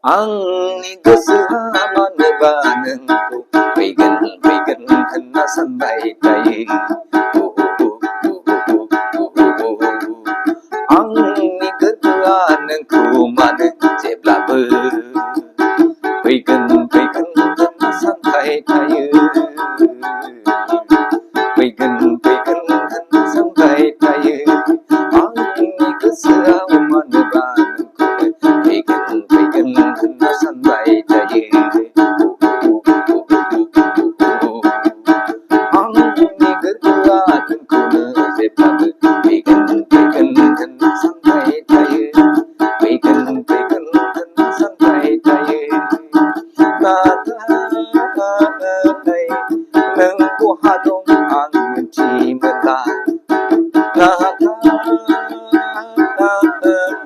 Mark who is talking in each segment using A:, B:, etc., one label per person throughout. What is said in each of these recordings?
A: Angni kesehaman banengku Pegen kena sampai tay Angni ketuanengku mana Jeblabı Pegen kena sampai tay Pegen kena sampai tay Angni kesehaman banengku Pegen kena sampai tay Angni ketuanengku Jeblabı Pegen kena sampai tay Pegen kena sampai tay Nata ay nang buhadong ang mentimela Nata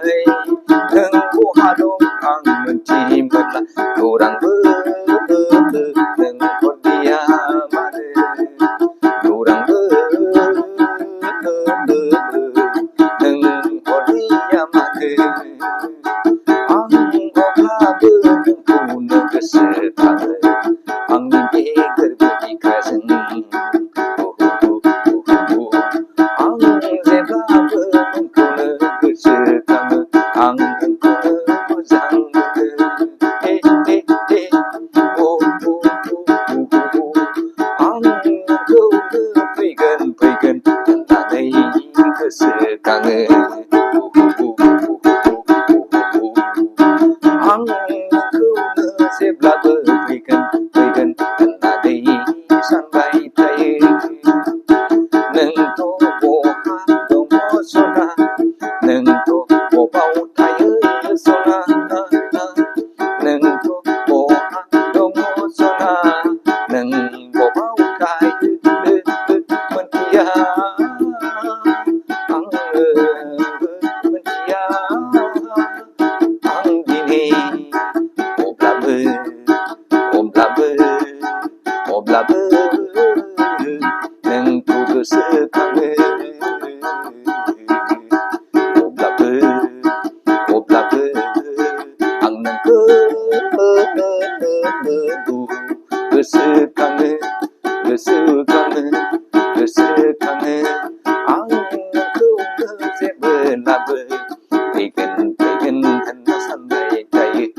A: ay nang buhadong ang mentimela Kurang nang kordiaman Kurang nang kordiaman Ang ohabe nang kuna kesetan Ang mimpi berbikaseng Ang zebabe nang kuna kesetan Ang kuna muzang Ang kuna pegen tantanay kesetan Ang kuna seblabı pegen tantanay sampai tay Neng to boha domo sona Neng to bobau tay sona Neng to boha domo sona Neng bobau tay mentia Ang mentia Ang dini Oblabı Neng ku kesekang Oblabı Ang neng kesekang Ang neng ku kesekang Pegen kena sampai tay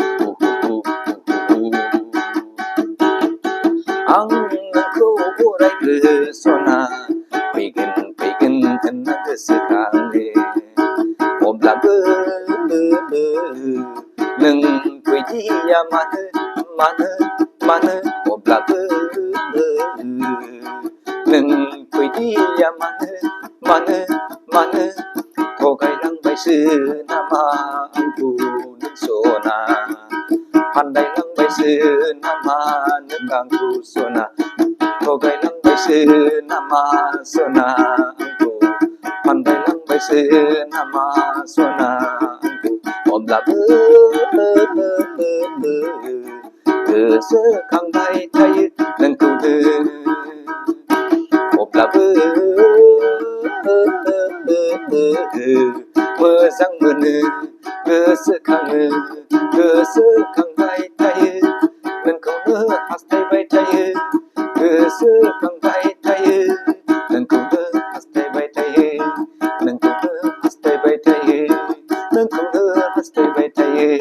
A: Ang ku burai kesona Pegen kena kesekang Oblabı Neng kui dia mana Oblabı Neng kui dia mana Togai lang bai sư nama angku neng sona Pandai lang bai sư nama neng angku sona Togai lang bai sư nama sona angku Pandai lang bai sư nama sona angku Oblabı kesekang bai tay neng ku Oblabı Mezang mene kesekang bai tay Neng ku hastai bai tay Kesekang bai tay Neng ku hastai bai tay Neng ku hastai bai tay Neng ku hastai bai tay